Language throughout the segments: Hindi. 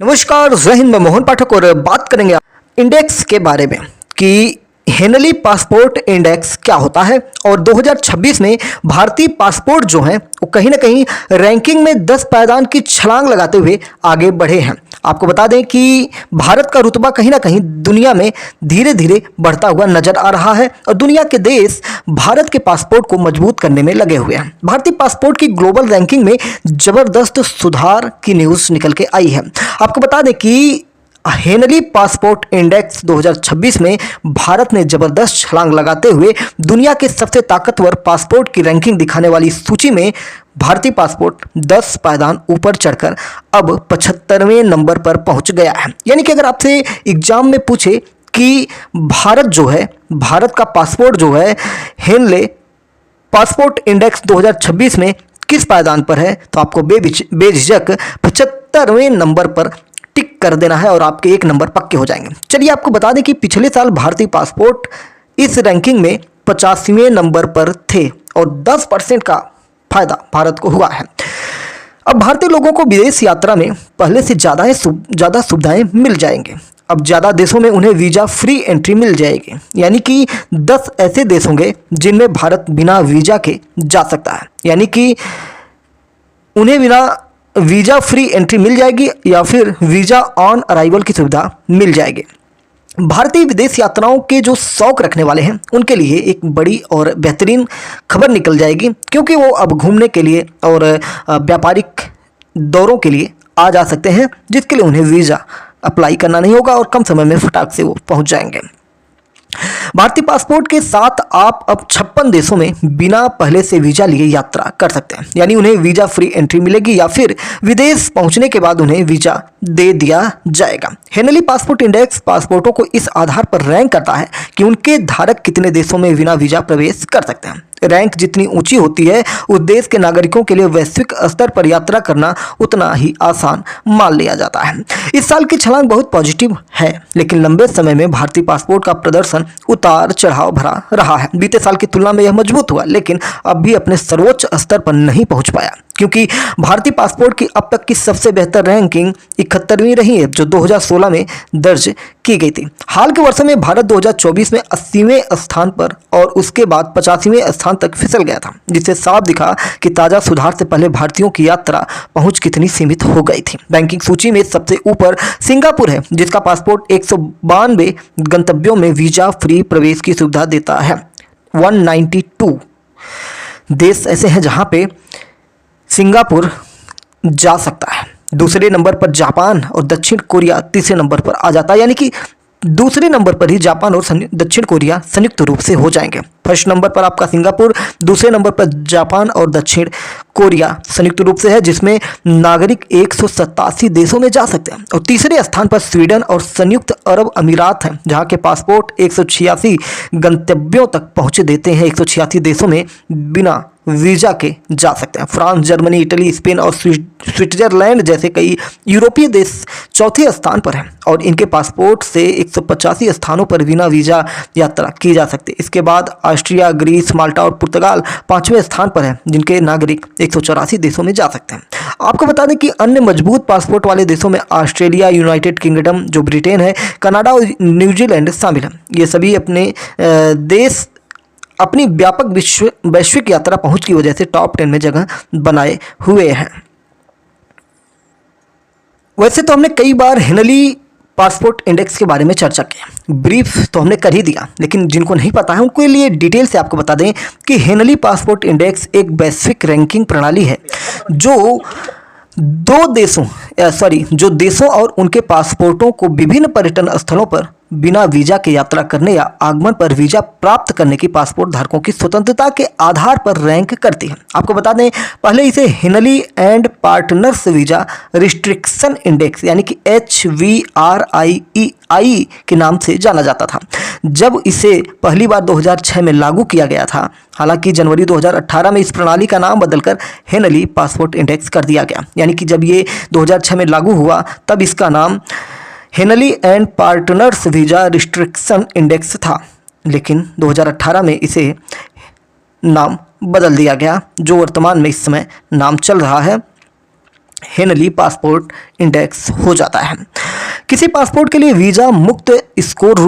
नमस्कार, जय हिंद। मैं मोहन पाठक और बात करेंगे इंडेक्स के बारे में कि हेनली पासपोर्ट इंडेक्स क्या होता है। और 2026 में भारतीय पासपोर्ट जो हैं वो कहीं ना कहीं रैंकिंग में 10 पायदान की छलांग लगाते हुए आगे बढ़े हैं। आपको बता दें कि भारत का रुतबा कहीं ना कहीं दुनिया में धीरे धीरे बढ़ता हुआ नजर आ रहा है और दुनिया के देश भारत के पासपोर्ट को मजबूत करने में लगे हुए हैं। भारतीय पासपोर्ट की ग्लोबल रैंकिंग में जबरदस्त सुधार की न्यूज़ निकल के आई है। आपको बता दें कि हेनली पासपोर्ट इंडेक्स 2026 में भारत ने जबरदस्त छलांग लगाते हुए दुनिया के सबसे ताकतवर पासपोर्ट की रैंकिंग दिखाने वाली सूची में भारतीय पासपोर्ट 10 पायदान ऊपर चढ़कर अब 75वें नंबर पर पहुंच गया है। यानी कि अगर आपसे एग्जाम में पूछे कि भारत का पासपोर्ट जो है हेनले पासपोर्ट इंडेक्स 2026 में किस पायदान पर है, तो आपको बेझिझक 75वें नंबर पर टिक कर देना है और आपके 1 नंबर पक्के हो जाएंगे। चलिए आपको बता दें कि पिछले साल भारतीय पासपोर्ट इस रैंकिंग में 85वें नंबर पर थे और 10% का फायदा भारत को हुआ है। अब भारतीय लोगों को विदेश यात्रा में पहले से ज़्यादा सुविधाएं मिल जाएंगे। अब ज़्यादा देशों में उन्हें वीज़ा फ्री एंट्री मिल जाएगी। यानी कि 10 ऐसे देश होंगे जिनमें भारत बिना वीज़ा के जा सकता है। यानी कि उन्हें बिना वीज़ा फ्री एंट्री मिल जाएगी या फिर वीज़ा ऑन अराइवल की सुविधा मिल जाएगी। भारतीय विदेश यात्राओं के जो शौक रखने वाले हैं उनके लिए एक बड़ी और बेहतरीन खबर निकल जाएगी, क्योंकि वो अब घूमने के लिए और व्यापारिक दौरों के लिए आ जा सकते हैं, जिसके लिए उन्हें वीज़ा अप्लाई करना नहीं होगा और कम समय में फटाक से वो पहुंच जाएंगे। भारतीय पासपोर्ट के साथ आप अब 56 देशों में बिना पहले से वीज़ा लिए यात्रा कर सकते हैं। यानी उन्हें वीज़ा फ्री एंट्री मिलेगी या फिर विदेश पहुंचने के बाद उन्हें वीज़ा दे दिया जाएगा। हेनली पासपोर्ट इंडेक्स पासपोर्टों को इस आधार पर रैंक करता है कि उनके धारक कितने देशों में बिना वीज़ा प्रवेश कर सकते हैं। रैंक जितनी ऊंची होती है उस देश के नागरिकों के लिए वैश्विक स्तर पर यात्रा करना उतना ही आसान मान लिया जाता है। इस साल की छलांग बहुत पॉजिटिव है, लेकिन लंबे समय में भारतीय पासपोर्ट का प्रदर्शन उतार चढ़ाव भरा रहा है। बीते साल की तुलना में यह मजबूत हुआ, लेकिन अब भी अपने सर्वोच्च स्तर पर नहीं पहुंच पाया, क्योंकि भारतीय पासपोर्ट की अब तक की सबसे बेहतर रैंकिंग 71वीं रही है, जो 2016 में दर्ज की गई थी। हाल के वर्षों में भारत 2024 में 80वें स्थान पर और उसके बाद 85वें स्थान तक फिसल गया था, जिससे साफ दिखा कि ताज़ा सुधार से पहले भारतीयों की यात्रा पहुंच कितनी सीमित हो गई थी। बैंकिंग सूची में सबसे ऊपर सिंगापुर है, जिसका पासपोर्ट 192 गंतव्यों में वीज़ा फ्री प्रवेश की सुविधा देता है। 192 देश ऐसे हैं जहां पे सिंगापुर जा सकता है। दूसरे नंबर पर जापान और दक्षिण कोरिया तीसरे नंबर पर आ जाता है। यानी कि दूसरे नंबर पर ही जापान और दक्षिण कोरिया संयुक्त रूप से हो जाएंगे। फर्स्ट नंबर पर आपका सिंगापुर, दूसरे नंबर पर जापान और दक्षिण कोरिया संयुक्त रूप से है, जिसमें नागरिक 187 देशों में जा सकते हैं। और तीसरे स्थान पर स्वीडन और संयुक्त अरब अमीरात हैं, जहां के पासपोर्ट 186 गंतव्यों तक पहुंच देते हैं। 186 देशों में बिना वीज़ा के जा सकते हैं। फ्रांस, जर्मनी, इटली, स्पेन और स्विट्जरलैंड जैसे कई यूरोपीय देश चौथे स्थान पर हैं और इनके पासपोर्ट से 185 स्थानों पर बिना वीज़ा यात्रा की जा सकती है। इसके बाद ऑस्ट्रिया, ग्रीस, माल्टा और पुर्तगाल 5वें स्थान पर हैं, जिनके नागरिक 184 देशों में जा सकते हैं। आपको बता दें कि अन्य मजबूत पासपोर्ट वाले देशों में ऑस्ट्रेलिया, यूनाइटेड किंगडम जो ब्रिटेन है, कनाडा और न्यूजीलैंड शामिल हैं। ये सभी अपने देश अपनी व्यापक वैश्विक यात्रा पहुंच की वजह से टॉप 10 में जगह बनाए हुए हैं। वैसे तो हमने कई बार हेनली पासपोर्ट इंडेक्स के बारे में चर्चा की, ब्रीफ तो हमने कर ही दिया, लेकिन जिनको नहीं पता है उनके लिए डिटेल से आपको बता दें कि हेनली पासपोर्ट इंडेक्स एक वैश्विक रैंकिंग प्रणाली है जो जो देशों और उनके पासपोर्टों को विभिन्न पर्यटन स्थलों पर बिना वीज़ा के यात्रा करने या आगमन पर वीज़ा प्राप्त करने की पासपोर्ट धारकों की स्वतंत्रता के आधार पर रैंक करती है। आपको बता दें, पहले इसे Henley and partners visa restriction index यानी कि HVRIEI के नाम से जाना जाता था। जब इसे पहली बार 2006 में लागू किया गया था, हालांकि जनवरी 2018 में इस प्रणाली का नाम बदलकर हेनली पासपोर्ट इंडेक्स कर दिया गया। यानी कि जब ये 2006 में लागू हुआ तब इसका नाम Henley and partners visa restriction index था, लेकिन 2018 में इसे नाम बदल दिया गया, जो वर्तमान में इस समय नाम चल रहा है हेनली पासपोर्ट इंडेक्स हो जाता है। किसी पासपोर्ट के लिए वीज़ा मुक्त स्कोर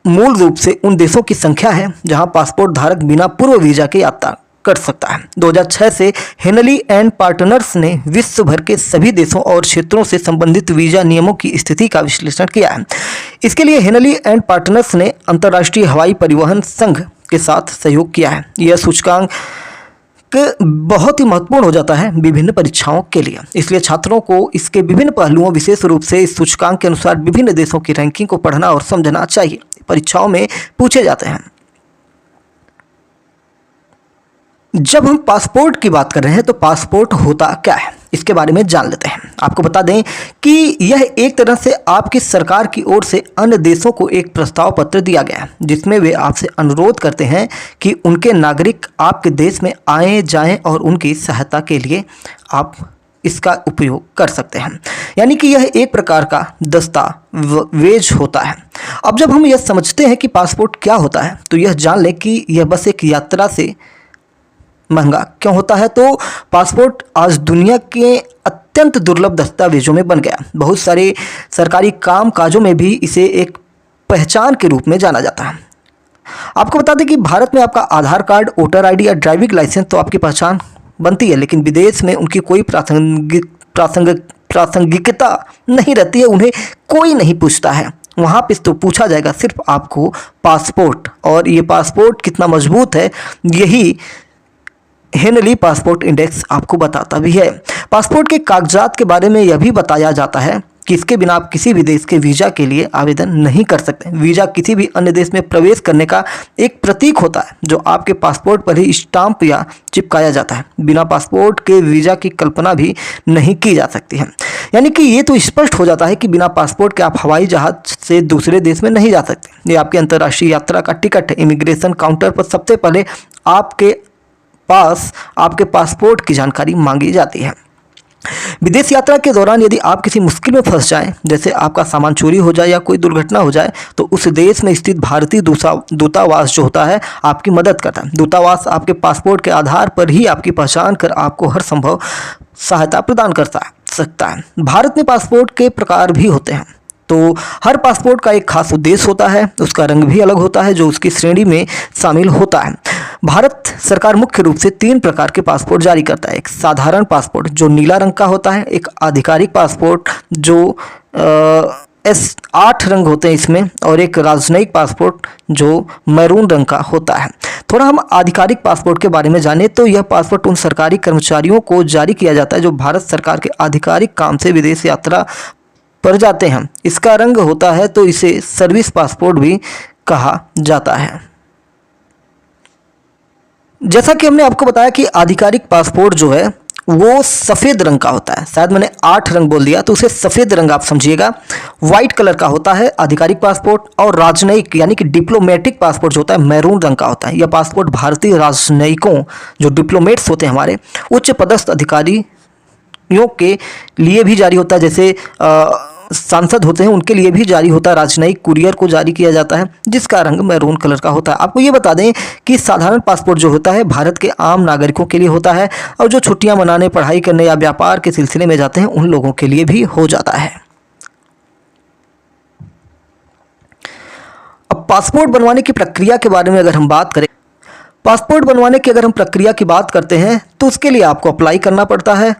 मूल रूप से उन देशों की संख्या है जहां पासपोर्ट धारक बिना पूर्व वीज़ा के यात्रा कर सकता है। 2006 से हेनली एंड पार्टनर्स ने विश्व भर के सभी देशों और क्षेत्रों से संबंधित वीज़ा नियमों की स्थिति का विश्लेषण किया है। इसके लिए हेनली एंड पार्टनर्स ने अंतर्राष्ट्रीय हवाई परिवहन संघ के साथ सहयोग किया है। यह सूचकांक बहुत ही महत्वपूर्ण हो जाता है विभिन्न परीक्षाओं के लिए, इसलिए छात्रों को इसके विभिन्न पहलुओं, विशेष रूप से इस सूचकांक के अनुसार विभिन्न देशों की रैंकिंग को पढ़ना और समझना चाहिए। परीक्षाओं में पूछे जाते हैं। जब हम पासपोर्ट की बात कर रहे हैं तो पासपोर्ट होता क्या है, इसके बारे में जान लेते हैं। आपको बता दें कि यह एक तरह से आपकी सरकार की ओर से अन्य देशों को एक प्रस्ताव पत्र दिया गया है, जिसमें वे आपसे अनुरोध करते हैं कि उनके नागरिक आपके देश में आए जाएं और उनकी सहायता के लिए आप इसका उपयोग कर सकते हैं। यानी कि यह एक प्रकार का दस्तावेज होता है। अब जब हम यह समझते हैं कि पासपोर्ट क्या होता है तो यह जान लें कि यह बस एक यात्रा से महंगा क्यों होता है। तो पासपोर्ट आज दुनिया के अत्यंत दुर्लभ दस्तावेजों में बन गया। बहुत सारे सरकारी काम काजों में भी इसे एक पहचान के रूप में जाना जाता है। आपको बता दें कि भारत में आपका आधार कार्ड, वोटर आईडी या ड्राइविंग लाइसेंस तो आपकी पहचान बनती है, लेकिन विदेश में उनकी कोई प्रासंगिकता नहीं रहती है। उन्हें कोई नहीं पूछता है। वहाँ पे तो पूछा जाएगा सिर्फ आपको पासपोर्ट, और ये पासपोर्ट कितना मजबूत है यही हेनली पासपोर्ट इंडेक्स आपको बताता भी है। पासपोर्ट के कागजात के बारे में यह भी बताया जाता है कि इसके बिना आप किसी भी देश के वीज़ा के लिए आवेदन नहीं कर सकते। वीज़ा किसी भी अन्य देश में प्रवेश करने का एक प्रतीक होता है जो आपके पासपोर्ट पर ही स्टाम्प या चिपकाया जाता है। बिना पासपोर्ट के वीज़ा की कल्पना भी नहीं की जा सकती है। यानी कि ये तो स्पष्ट हो जाता है कि बिना पासपोर्ट के आप हवाई जहाज से दूसरे देश में नहीं जा सकते। ये आपकी अंतर्राष्ट्रीय यात्रा का टिकट है। इमिग्रेशन काउंटर पर सबसे पहले आपके पासपोर्ट की जानकारी मांगी जाती है। विदेश यात्रा के दौरान यदि आप किसी मुश्किल में फंस जाएं, जैसे आपका सामान चोरी हो जाए या कोई दुर्घटना हो जाए, तो उस देश में स्थित भारतीय दूतावास जो होता है आपकी मदद करता है। दूतावास आपके पासपोर्ट के आधार पर ही आपकी पहचान कर आपको हर संभव सहायता प्रदान कर सकता है। भारत में पासपोर्ट के प्रकार भी होते हैं, तो हर पासपोर्ट का एक खास उद्देश्य होता है। उसका रंग भी अलग होता है जो उसकी श्रेणी में शामिल होता है। भारत सरकार मुख्य रूप से 3 प्रकार के पासपोर्ट जारी करता है। एक साधारण पासपोर्ट जो नीला रंग का होता है, एक आधिकारिक पासपोर्ट जो 8 रंग होते हैं इसमें, और एक राजनयिक पासपोर्ट जो मैरून रंग का होता है। थोड़ा हम आधिकारिक पासपोर्ट के बारे में जानें तो यह पासपोर्ट उन सरकारी कर्मचारियों को जारी किया जाता है जो भारत सरकार के आधिकारिक काम से विदेश यात्रा पर जाते हैं। इसका रंग होता है तो इसे सर्विस पासपोर्ट भी कहा जाता है। जैसा कि हमने आपको बताया कि आधिकारिक पासपोर्ट जो है वो सफ़ेद रंग का होता है। शायद मैंने 8 रंग बोल दिया तो उसे सफ़ेद रंग आप समझिएगा। वाइट कलर का होता है आधिकारिक पासपोर्ट, और राजनयिक यानी कि डिप्लोमेटिक पासपोर्ट जो होता है मैरून रंग का होता है। यह पासपोर्ट भारतीय राजनयिकों जो डिप्लोमेट्स होते हैं हमारे उच्च पदस्थ अधिकारियों के लिए भी जारी होता है। जैसे सांसद होते हैं उनके लिए भी जारी होता है। राजनयिक कुरियर को जारी किया जाता है जिसका रंग मैरून कलर का होता है। आपको ये बता दें कि साधारण पासपोर्ट जो होता है भारत के आम नागरिकों के लिए होता है, और जो छुट्टियां मनाने, पढ़ाई करने या व्यापार के सिलसिले में जाते हैं उन लोगों के लिए भी हो जाता है। अब पासपोर्ट बनवाने की प्रक्रिया के बारे में अगर हम बात करें, पासपोर्ट बनवाने की अगर हम प्रक्रिया की बात करते हैं तो उसके लिए आपको अप्लाई करना पड़ता है।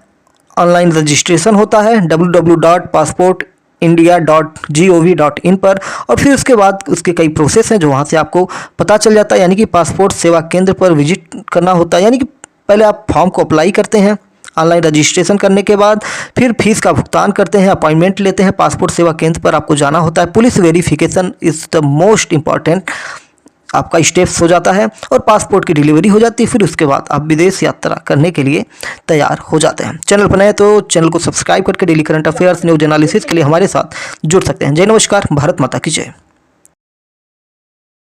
ऑनलाइन रजिस्ट्रेशन होता है www.passportindia.gov.in पर, और फिर उसके बाद उसके कई प्रोसेस हैं जो वहाँ से आपको पता चल जाता है। यानी कि पासपोर्ट सेवा केंद्र पर विजिट करना होता है। यानी कि पहले आप फॉर्म को अप्लाई करते हैं, ऑनलाइन रजिस्ट्रेशन करने के बाद फिर फीस का भुगतान करते हैं, अपॉइंटमेंट लेते हैं, पासपोर्ट सेवा केंद्र पर आपको जाना होता है। Police verification is the most important आपका स्टेप्स हो जाता है, और पासपोर्ट की डिलीवरी हो जाती है। फिर उसके बाद आप विदेश यात्रा करने के लिए तैयार हो जाते हैं। चैनल पर नए तो चैनल को सब्सक्राइब करके daily current affairs, news analysis के लिए हमारे साथ जुड़ सकते हैं। जय नमस्कार, भारत माता की जय।